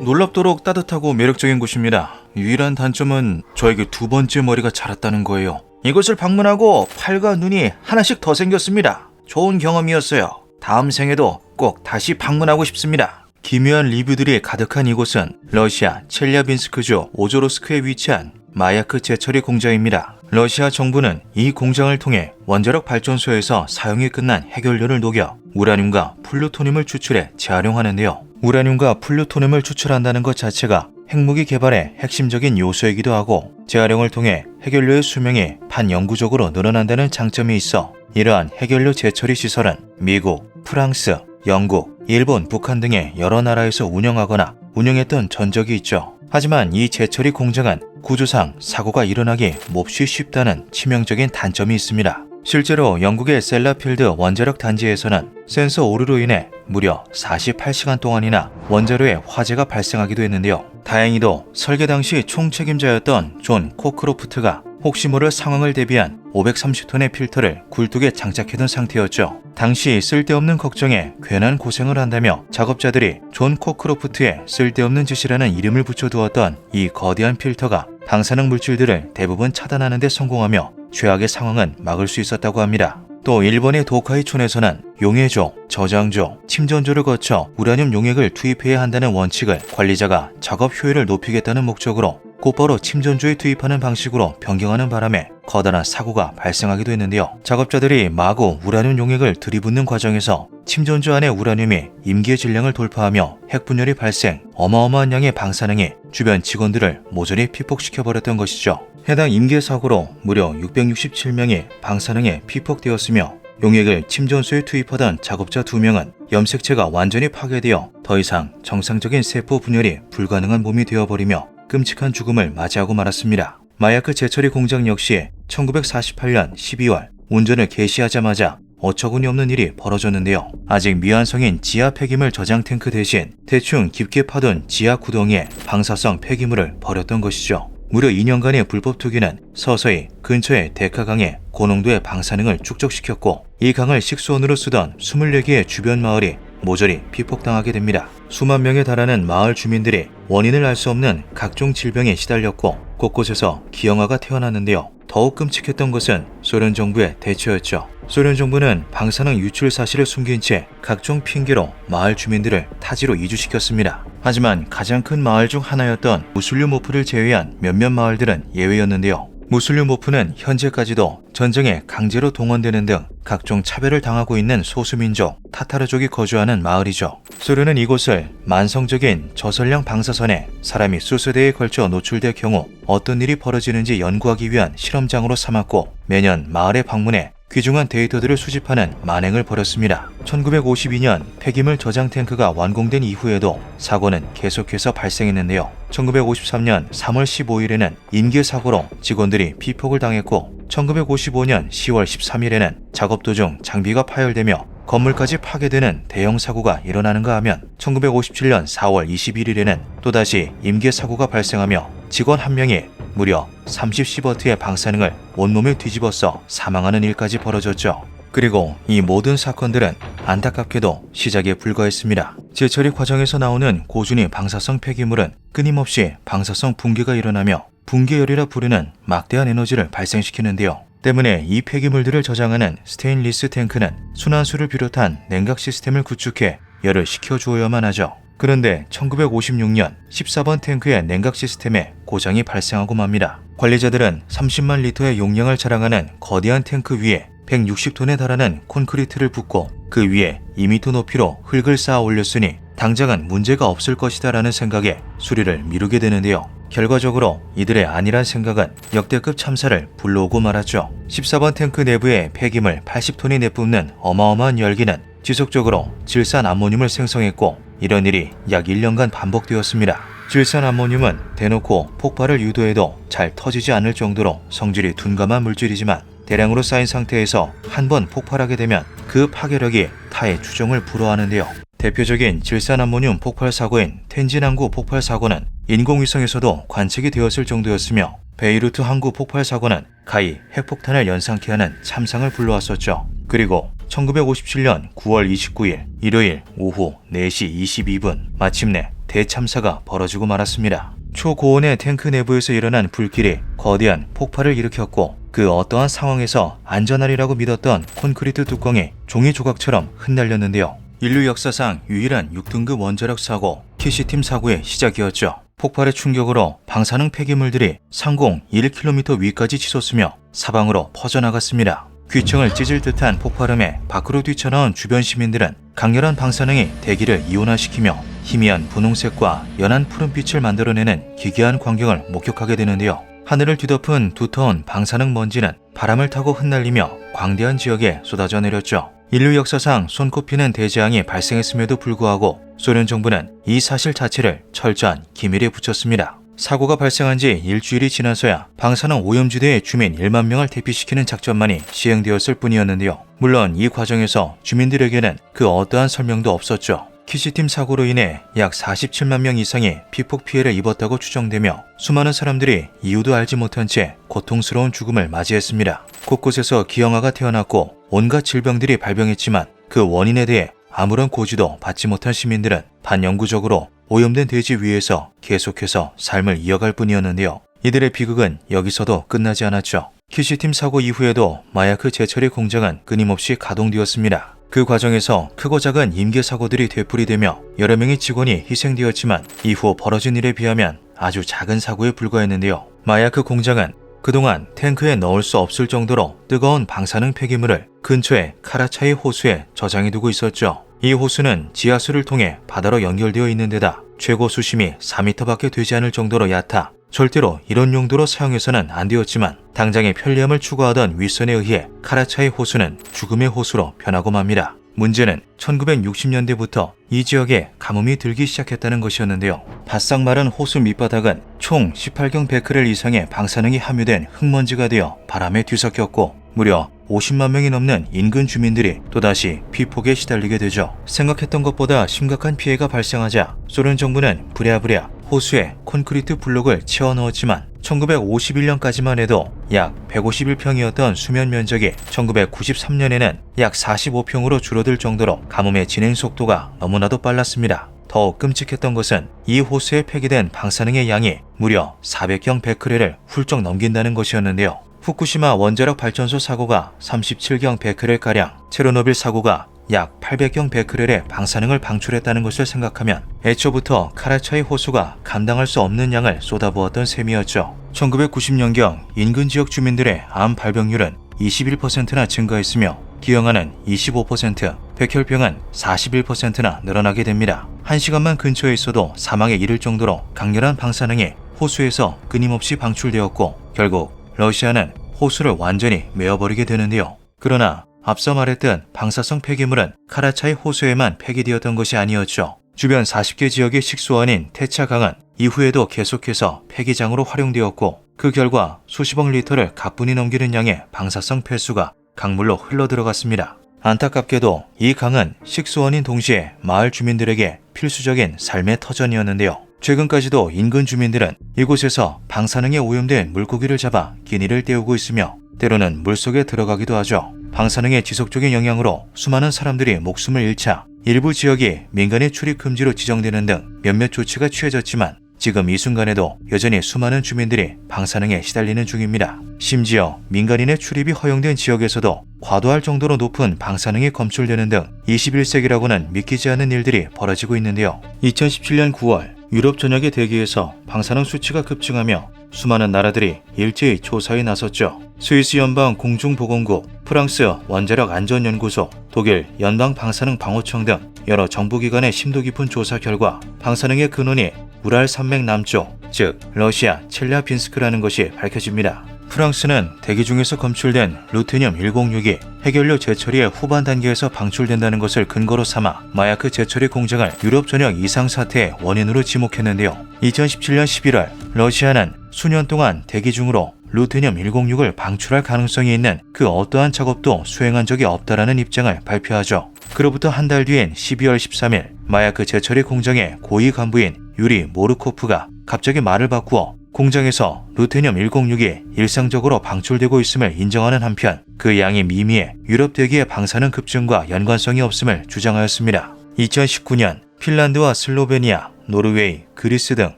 놀랍도록 따뜻하고 매력적인 곳입니다. 유일한 단점은 저에게 두 번째 머리가 자랐다는 거예요. 이곳을 방문하고 팔과 눈이 하나씩 더 생겼습니다. 좋은 경험이었어요. 다음 생에도 꼭 다시 방문하고 싶습니다. 기묘한 리뷰들이 가득한 이곳은 러시아 첼리아빈스크주 오조로스크에 위치한 마야크 제처리 공장입니다. 러시아 정부는 이 공장을 통해 원자력 발전소에서 사용이 끝난 해결료를 녹여 우라늄과 플루토늄을 추출해 재활용하는데요. 우라늄과 플루토늄을 추출한다는 것 자체가 핵무기 개발의 핵심적인 요소이기도 하고 재활용을 통해 해결료의 수명이 반영구적으로 늘어난다는 장점이 있어 이러한 해결료 재처리 시설은 미국, 프랑스, 영국, 일본, 북한 등의 여러 나라에서 운영하거나 운영했던 전적이 있죠. 하지만 이 재처리 공장은 구조상 사고가 일어나기 몹시 쉽다는 치명적인 단점이 있습니다. 실제로 영국의 셀라필드 원자력 단지에서는 센서 오류로 인해 무려 48시간 동안이나 원자로에 화재가 발생하기도 했는데요. 다행히도 설계 당시 총책임자였던 존 코크로프트가 혹시 모를 상황을 대비한 530톤의 필터를 굴뚝에 장착해둔 상태였죠. 당시 쓸데없는 걱정에 괜한 고생을 한다며 작업자들이 존 코크로프트의 쓸데없는 짓이라는 이름을 붙여두었던 이 거대한 필터가 방사능 물질들을 대부분 차단하는 데 성공하며 최악의 상황은 막을 수 있었다고 합니다. 또 일본의 도카이촌에서는 용해조, 저장조, 침전조를 거쳐 우라늄 용액을 투입해야 한다는 원칙을 관리자가 작업 효율을 높이겠다는 목적으로 곧바로 침전조에 투입하는 방식으로 변경하는 바람에 커다란 사고가 발생하기도 했는데요. 작업자들이 마구 우라늄 용액을 들이붓는 과정에서 침전조 안의 우라늄이 임기의 질량을 돌파하며 핵분열이 발생, 어마어마한 양의 방사능이 주변 직원들을 모조리 피폭시켜버렸던 것이죠. 해당 임기의 사고로 무려 667명이 방사능에 피폭되었으며 용액을 침전소에 투입하던 작업자 2명은 염색체가 완전히 파괴되어 더 이상 정상적인 세포 분열이 불가능한 몸이 되어버리며 끔찍한 죽음을 맞이하고 말았습니다. 마야크 제처리 공장 역시 1948년 12월 운전을 개시하자마자 어처구니 없는 일이 벌어졌는데요. 아직 미완성인 지하 폐기물 저장 탱크 대신 대충 깊게 파둔 지하 구덩이에 방사성 폐기물을 버렸던 것이죠. 무려 2년간의 불법 투기는 서서히 근처의 데카강에 고농도의 방사능을 축적시켰고 이 강을 식수원으로 쓰던 24개의 주변 마을이 모조리 피폭당하게 됩니다. 수만 명에 달하는 마을 주민들이 원인을 알 수 없는 각종 질병에 시달렸고 곳곳에서 기형아가 태어났는데요. 더욱 끔찍했던 것은 소련 정부의 대처였죠. 소련 정부는 방사능 유출 사실을 숨긴 채 각종 핑계로 마을 주민들을 타지로 이주시켰습니다. 하지만 가장 큰 마을 중 하나였던 무슬류모프를 제외한 몇몇 마을들은 예외였는데요. 무슬류모프는 현재까지도 전쟁에 강제로 동원되는 등 각종 차별을 당하고 있는 소수민족 타타르족이 거주하는 마을이죠. 소련은 이곳을 만성적인 저설량 방사선에 사람이 수세대에 걸쳐 노출될 경우 어떤 일이 벌어지는지 연구하기 위한 실험장으로 삼았고 매년 마을에 방문해 귀중한 데이터들을 수집하는 만행을 벌였습니다. 1952년 폐기물 저장 탱크가 완공된 이후에도 사고는 계속해서 발생했는데요. 1953년 3월 15일에는 임계 사고로 직원들이 피폭을 당했고 1955년 10월 13일에는 작업 도중 장비가 파열되며 건물까지 파괴되는 대형 사고가 일어나는가 하면 1957년 4월 21일에는 또다시 임계 사고가 발생하며 직원 한 명이 무려 30시버트의 방사능을 온몸에 뒤집어써 사망하는 일까지 벌어졌죠. 그리고 이 모든 사건들은 안타깝게도 시작에 불과했습니다. 제처리 과정에서 나오는 고준위 방사성 폐기물은 끊임없이 방사성 붕괴가 일어나며 붕괴열이라 부르는 막대한 에너지를 발생시키는데요. 때문에 이 폐기물들을 저장하는 스테인리스 탱크는 순환수를 비롯한 냉각 시스템을 구축해 열을 식혀주어야만 하죠. 그런데 1956년 14번 탱크의 냉각 시스템에 고장이 발생하고 맙니다. 관리자들은 30만 리터의 용량을 자랑하는 거대한 탱크 위에 160톤에 달하는 콘크리트를 붓고 그 위에 2m 높이로 흙을 쌓아 올렸으니 당장은 문제가 없을 것이다 라는 생각에 수리를 미루게 되는데요. 결과적으로 이들의 안일한 생각은 역대급 참사를 불러오고 말았죠. 14번 탱크 내부에 폐기물 80톤이 내뿜는 어마어마한 열기는 지속적으로 질산 암모늄을 생성했고 이런 일이 약 1년간 반복되었습니다. 질산 암모늄은 대놓고 폭발을 유도해도 잘 터지지 않을 정도로 성질이 둔감한 물질이지만 대량으로 쌓인 상태에서 한 번 폭발하게 되면 그 파괴력이 타의 추종을 불허하는데요. 대표적인 질산 암모늄 폭발 사고인 텐진 항구 폭발 사고는 인공위성에서도 관측이 되었을 정도였으며 베이루트 항구 폭발 사고는 가히 핵폭탄을 연상케 하는 참상을 불러왔었죠. 그리고 1957년 9월 29일 일요일 오후 4시 22분 마침내 대참사가 벌어지고 말았습니다. 초고온의 탱크 내부에서 일어난 불길이 거대한 폭발을 일으켰고 그 어떠한 상황에서 안전하리라고 믿었던 콘크리트 뚜껑이 종이 조각처럼 흩날렸는데요. 인류 역사상 유일한 6등급 원자력 사고 키시팀 사고의 시작이었죠. 폭발의 충격으로 방사능 폐기물들이 상공 1km 위까지 치솟으며 사방으로 퍼져나갔습니다. 귀청을 찢을 듯한 폭발음에 밖으로 뛰쳐나온 주변 시민들은 강렬한 방사능이 대기를 이온화시키며 희미한 분홍색과 연한 푸른빛을 만들어내는 기괴한 광경을 목격하게 되는데요. 하늘을 뒤덮은 두터운 방사능 먼지는 바람을 타고 흩날리며 광대한 지역에 쏟아져 내렸죠. 인류 역사상 손꼽히는 대재앙이 발생했음에도 불구하고 소련 정부는 이 사실 자체를 철저한 기밀에 붙였습니다. 사고가 발생한 지 일주일이 지나서야 방사능 오염지대의 주민 1만 명을 대피시키는 작전만이 시행되었을 뿐이었는데요. 물론 이 과정에서 주민들에게는 그 어떠한 설명도 없었죠. 키시팀 사고로 인해 약 47만 명 이상이 피폭 피해를 입었다고 추정되며 수많은 사람들이 이유도 알지 못한 채 고통스러운 죽음을 맞이했습니다. 곳곳에서 기형아가 태어났고 온갖 질병들이 발병했지만 그 원인에 대해 아무런 고지도 받지 못한 시민들은 반영구적으로 오염된 대지 위에서 계속해서 삶을 이어갈 뿐이었는데요. 이들의 비극은 여기서도 끝나지 않았죠. 키시팀 사고 이후에도 마야크 제처리 공장은 끊임없이 가동되었습니다. 그 과정에서 크고 작은 임계 사고들이 되풀이되며 여러 명의 직원이 희생되었지만 이후 벌어진 일에 비하면 아주 작은 사고에 불과했는데요. 마야크 공장은 그동안 탱크에 넣을 수 없을 정도로 뜨거운 방사능 폐기물을 근처의 카라차이 호수에 저장해두고 있었죠. 이 호수는 지하수를 통해 바다로 연결되어 있는 데다 최고 수심이 4m밖에 되지 않을 정도로 얕아 절대로 이런 용도로 사용해서는 안 되었지만 당장의 편리함을 추구하던 윗선에 의해 카라차이 호수는 죽음의 호수로 변하고 맙니다. 문제는 1960년대부터 이 지역에 가뭄이 들기 시작했다는 것이었는데요. 바싹 마른 호수 밑바닥은 총 18경 베크렐 이상의 방사능이 함유된 흙먼지가 되어 바람에 뒤섞였고 무려 50만 명이 넘는 인근 주민들이 또다시 피폭에 시달리게 되죠. 생각했던 것보다 심각한 피해가 발생하자 소련 정부는 부랴부랴 호수에 콘크리트 블록을 채워 넣었지만 1951년까지만 해도 약 151평이었던 수면 면적이 1993년에는 약 45평으로 줄어들 정도로 가뭄의 진행 속도가 너무나도 빨랐습니다. 더욱 끔찍했던 것은 이 호수에 폐기된 방사능의 양이 무려 400경 베크렐을 훌쩍 넘긴다는 것이었는데요. 후쿠시마 원자력 발전소 사고가 37경 베크렐가량, 체르노빌 사고가 약 800경 베크렐의 방사능을 방출했다는 것을 생각하면 애초부터 카라차이 호수가 감당할 수 없는 양을 쏟아부었던 셈이었죠. 1990년경 인근 지역 주민들의 암 발병률은 21%나 증가했으며 기형아는 25%, 백혈병은 41%나 늘어나게 됩니다. 1시간만 근처에 있어도 사망에 이를 정도로 강렬한 방사능이 호수에서 끊임없이 방출되었고 결국 러시아는 호수를 완전히 메워버리게 되는데요. 그러나 앞서 말했던 방사성 폐기물은 카라차이 호수에만 폐기되었던 것이 아니었죠. 주변 40개 지역의 식수원인 테차강은 이후에도 계속해서 폐기장으로 활용되었고 그 결과 수십억 리터를 가뿐히 넘기는 양의 방사성 폐수가 강물로 흘러들어갔습니다. 안타깝게도 이 강은 식수원인 동시에 마을 주민들에게 필수적인 삶의 터전이었는데요. 최근까지도 인근 주민들은 이곳에서 방사능에 오염된 물고기를 잡아 기니를 때우고 있으며 때로는 물속에 들어가기도 하죠. 방사능의 지속적인 영향으로 수많은 사람들이 목숨을 잃자 일부 지역이 민간인 출입 금지로 지정되는 등 몇몇 조치가 취해졌지만 지금 이 순간에도 여전히 수많은 주민들이 방사능에 시달리는 중입니다. 심지어 민간인의 출입이 허용된 지역에서도 과도할 정도로 높은 방사능이 검출되는 등 21세기라고는 믿기지 않는 일들이 벌어지고 있는데요. 2017년 9월 유럽 전역의 대기에서 방사능 수치가 급증하며 수많은 나라들이 일제히 조사에 나섰죠. 스위스 연방 공중보건국, 프랑스 원자력 안전연구소, 독일 연방 방사능 방호청 등 여러 정부기관의 심도 깊은 조사 결과 방사능의 근원이 우랄 산맥 남쪽, 즉 러시아 첼리아빈스크라는 것이 밝혀집니다. 프랑스는 대기 중에서 검출된 루테늄 106이 해결료 재처리의 후반 단계에서 방출된다는 것을 근거로 삼아 마야크 재처리 공장을 유럽 전역 이상 사태의 원인으로 지목했는데요. 2017년 11월 러시아는 수년 동안 대기 중으로 루테늄 106을 방출할 가능성이 있는 그 어떠한 작업도 수행한 적이 없다라는 입장을 발표하죠. 그로부터 한 달 뒤인 12월 13일 마야크 재처리 공장의 고위 간부인 유리 모르코프가 갑자기 말을 바꾸어 공장에서 루테늄 106이 일상적으로 방출되고 있음을 인정하는 한편 그 양이 미미해 유럽 대기의 방사능 급증과 연관성이 없음을 주장하였습니다. 2019년 핀란드와 슬로베니아, 노르웨이, 그리스 등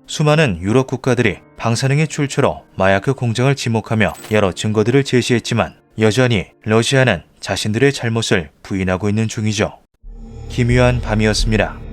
수많은 유럽 국가들이 방사능의 출처로 마야크 공장을 지목하며 여러 증거들을 제시했지만 여전히 러시아는 자신들의 잘못을 부인하고 있는 중이죠. 기묘한 밤이었습니다.